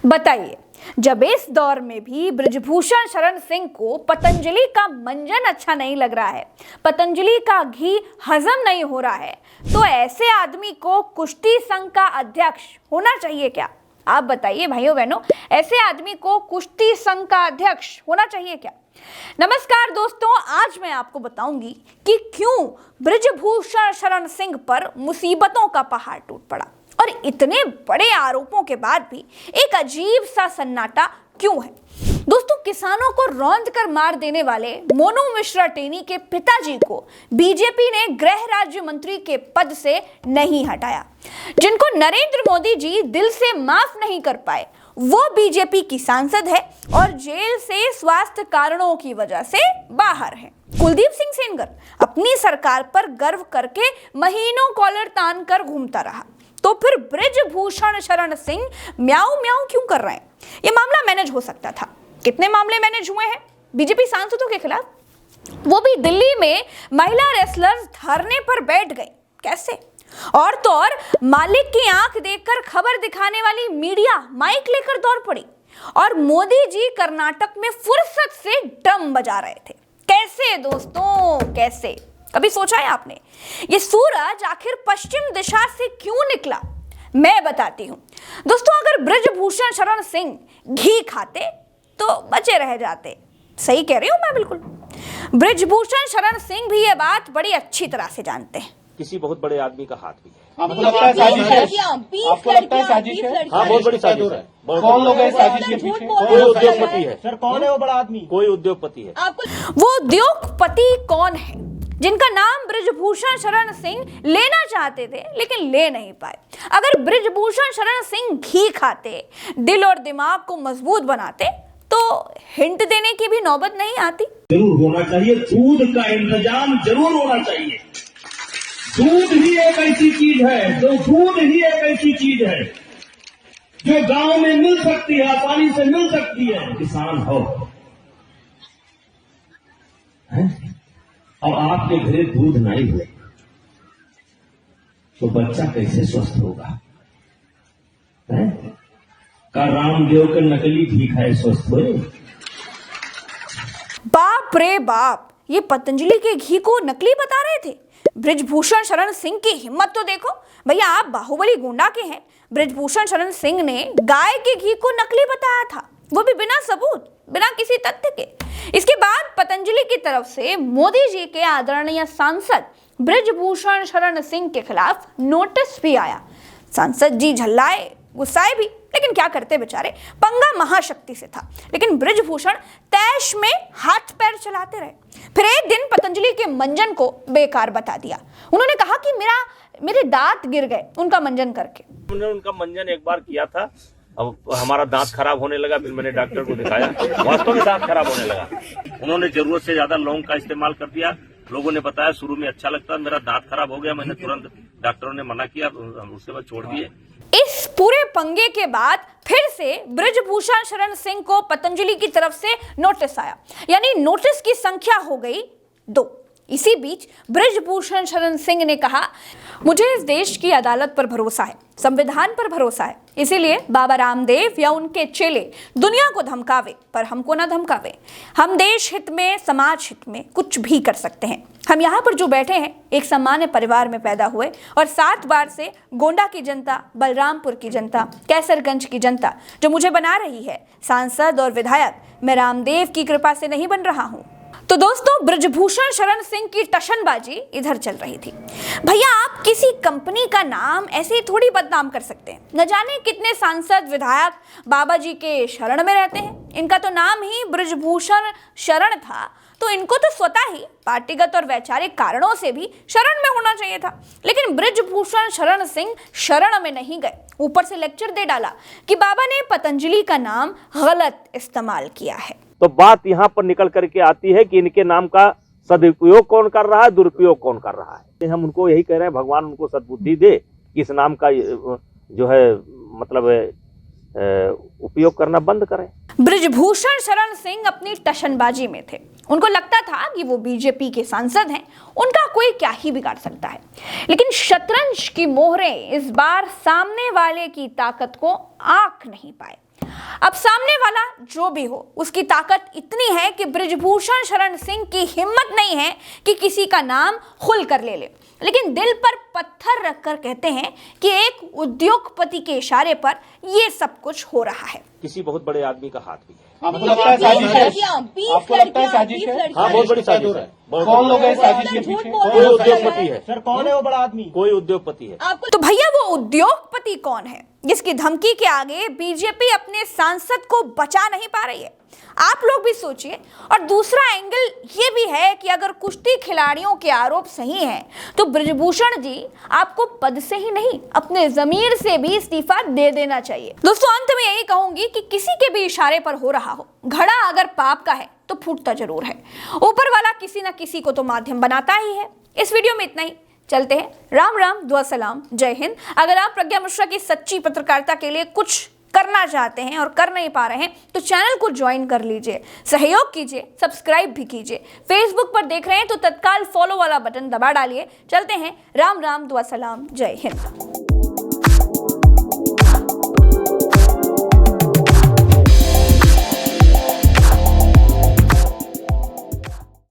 बताइए, जब इस दौर में भी बृजभूषण शरण सिंह को पतंजलि का मंजन अच्छा नहीं लग रहा है, पतंजलि का घी हजम नहीं हो रहा है, तो ऐसे आदमी को कुश्ती संघ का अध्यक्ष होना चाहिए क्या? आप बताइए भाइयों बहनों, ऐसे आदमी को कुश्ती संघ का अध्यक्ष होना चाहिए क्या? नमस्कार दोस्तों, आज मैं आपको बताऊंगी कि क्यों बृजभूषण शरण सिंह पर मुसीबतों का पहाड़ टूट पड़ा और इतने बड़े आरोपों के बाद भी एक अजीब सा सन्नाटा क्यों है। दोस्तों, किसानों को रौंद कर मार देने वाले मोनू मिश्रा टेनी के पिताजी को बीजेपी ने गृह राज्य मंत्री के पद से नहीं हटाया। जिनको नरेंद्र मोदी जी दिल से माफ नहीं कर पाए, वो बीजेपी की सांसद है और जेल से स्वास्थ्य कारणों की वजह से बाहर है। कुलदीप सिंह सेंगर अपनी सरकार पर गर्व करके महीनों कॉलर तान कर घूमता रहा, तो फिर बृजभूषण शरण सिंह म्याऊं म्याऊं क्यों कर रहे हैं? यह मामला मैनेज हो सकता था। कितने मामले मैनेज हुए हैं बीजेपी सांसदों के खिलाफ, वो भी दिल्ली में महिला रेसलर्स धरने पर बैठ गए। कैसे? और तो और मालिक की आंख देखकर खबर दिखाने वाली मीडिया माइक लेकर दौड़ पड़ी और मोदी जी कर्नाटक में फुर्सत से ड्रम बजा रहे थे। कैसे दोस्तों, कैसे? कभी सोचा है आपने ये सूरज आखिर पश्चिम दिशा से क्यों निकला? मैं बताती हूं दोस्तों। अगर बृजभूषण शरण सिंह घी खाते तो बचे रह जाते। सही कह रही हूं मैं बिल्कुल। बृजभूषण शरण सिंह भी ये बात बड़ी अच्छी तरह से जानते हैं। किसी बहुत बड़े आदमी का हाथ भी है। आपको लगता है साजिश है? आपको लगता है साजिश है? हाँ, बहुत बड़ी साजिश है। कौन लोग हैं साजिश के पीछे? कोई उद्योगपति है। सर, कौन है वो बड़ा आदमी? कोई उद्योगपति है। वो उद्योगपति कौन है जिनका नाम बृजभूषण शरण सिंह लेना चाहते थे लेकिन ले नहीं पाए? अगर बृजभूषण शरण सिंह घी खाते, दिल और दिमाग को मजबूत बनाते, तो हिंट देने की भी नौबत नहीं आती। जरूर होना चाहिए, दूध का इंतजाम जरूर होना चाहिए। दूध ही एक ऐसी चीज है, जो गांव में मिल सकती है, आसानी से मिल सकती है। किसान हो और आपके घरे दूध नहीं हो तो बच्चा कैसे स्वस्थ होगा? का रामदेव के नकली घी खाए स्वस्थ हुए? बाप रे बाप, ये पतंजलि के घी को नकली बता रहे थे। बृजभूषण शरण सिंह की हिम्मत तो देखो भैया, आप बाहुबली गुंडा के हैं। बृजभूषण शरण सिंह ने गाय के घी को नकली बताया था, वो भी बिना सबूत, बिना किसी तथ्य के। इसके बाद पतंजलि की तरफ से मोदी जी के आदरणीय सांसद बृजभूषण शरण सिंह के खिलाफ नोटिस भी आया। सांसद जी झल्लाए, गुस्साए भी, लेकिन क्या करते बेचारे, पंगा महाशक्ति से था। लेकिन बृजभूषण तैश में हाथ पैर चलाते रहे। फिर एक दिन पतंजलि के मंजन को बेकार बता दिया। उन्होंने कहा कि मेरे दांत गिर गए उनका मंजन करके। हमने उनका मंजन एक बार किया था, अब हमारा दांत खराब होने लगा, फिर मैंने डॉक्टर को दिखाया, वास्तव में दांत खराब होने लगा। उन्होंने जरूरत से ज्यादा लौंग का इस्तेमाल कर दिया। लोगों ने बताया शुरू में अच्छा लगता, मेरा दांत खराब हो गया, मैंने तुरंत, डॉक्टरों ने मना किया, उसके बाद छोड़ दिए। इस पूरे पंगे के बाद फिर से बृजभूषण शरण सिंह को पतंजलि की तरफ से नोटिस आया, यानी नोटिस की संख्या हो गई 2। इसी बीच बृजभूषण शरण सिंह ने कहा, मुझे इस देश की अदालत पर भरोसा है, संविधान पर भरोसा है, इसीलिए बाबा रामदेव या उनके चेले दुनिया को धमकावे पर हमको ना धमकावे। हम देश हित में, समाज हित में कुछ भी कर सकते हैं। हम यहाँ पर जो बैठे हैं एक सामान्य परिवार में पैदा हुए और 7 बार से गोंडा की जनता, बलरामपुर की जनता, कैसरगंज की जनता जो मुझे बना रही है सांसद और विधायक, मैं रामदेव की कृपा से नहीं बन रहा हूँ। तो दोस्तों, बृजभूषण शरण सिंह की टशनबाजी इधर चल रही थी। भैया, आप किसी कंपनी का नाम ऐसे ही थोड़ी बदनाम कर सकते हैं। न जाने कितने सांसद, विधायक बाबा जी के शरण में रहते हैं। इनका तो नाम ही बृजभूषण शरण था, तो इनको तो स्वतः ही पार्टीगत और वैचारिक कारणों से भी शरण में होना चाहिए था। लेकिन बृजभूषण शरण सिंह शरण में नहीं गए, ऊपर से लेक्चर दे डाला कि बाबा ने पतंजलि का नाम गलत इस्तेमाल किया है। तो बात यहाँ पर निकल करके आती है कि इनके नाम का सदुपयोग कौन कर रहा है, दुरुपयोग कौन कर रहा है। हम उनको यही कह रहे हैं, भगवान उनको सद्बुद्धि दे कि इस नाम का जो है मतलब उपयोग करना बंद करें। बृजभूषण शरण सिंह अपनी टशनबाजी में थे। उनको लगता था कि वो बीजेपी के सांसद हैं, उनका कोई क्या ही बिगाड़ सकता है। लेकिन शतरंज की मोहरें इस बार सामने वाले की ताकत को आंक नहीं पाए। अब सामने वाला जो भी हो, उसकी ताकत इतनी है कि बृजभूषण शरण सिंह की हिम्मत नहीं है कि किसी का नाम खुल कर ले ले, लेकिन दिल पर पत्थर रखकर कहते हैं कि एक उद्योगपति के इशारे पर ये सब कुछ हो रहा है। किसी बहुत बड़े आदमी का हाथ भी है। आपको लगता है साजिश है? आपको लगता है साजिश है? हाँ, बहुत बड़ी साजिश है। कौन लोग हैं साजिश के पीछे? कोई उद्योगपति है सर, कौन है वो बड़ा आदमी? कोई उद्योगपति है। तो भैया वो उद्योगपति कौन है जिसकी धमकी के आगे बीजेपी अपने सांसद को बचा नहीं पा रही है? आप लोग भी सोचिए। और दूसरा एंगल ये भी है कि अगर कुश्ती खिलाड़ियों के आरोप सही हैं तो बृजभूषण जी आपको पद से ही नहीं अपने जमीर से भी इस्तीफा दे देना चाहिए। दोस्तों, अंत में यही कहूंगी कि किसी के भी इशारे पर हो रहा हो, घड़ा अगर पाप का है तो फूटता जरूर है। ऊपर वाला किसी ना किसी को तो माध्यम बनाता ही है। इस वीडियो में इतना ही। चलते हैं। राम राम, दुआ सलाम, जय हिंद। अगर आप प्रज्ञा मिश्रा की सच्ची पत्रकारिता के लिए कुछ करना चाहते हैं और कर नहीं पा रहे हैं तो चैनल को ज्वाइन कर लीजिए, सहयोग कीजिए, सब्सक्राइब भी कीजिए। फेसबुक पर देख रहे हैं तो तत्काल फॉलो वाला बटन दबा डालिए। चलते हैं। राम राम, दुआ सलाम, जय हिंद।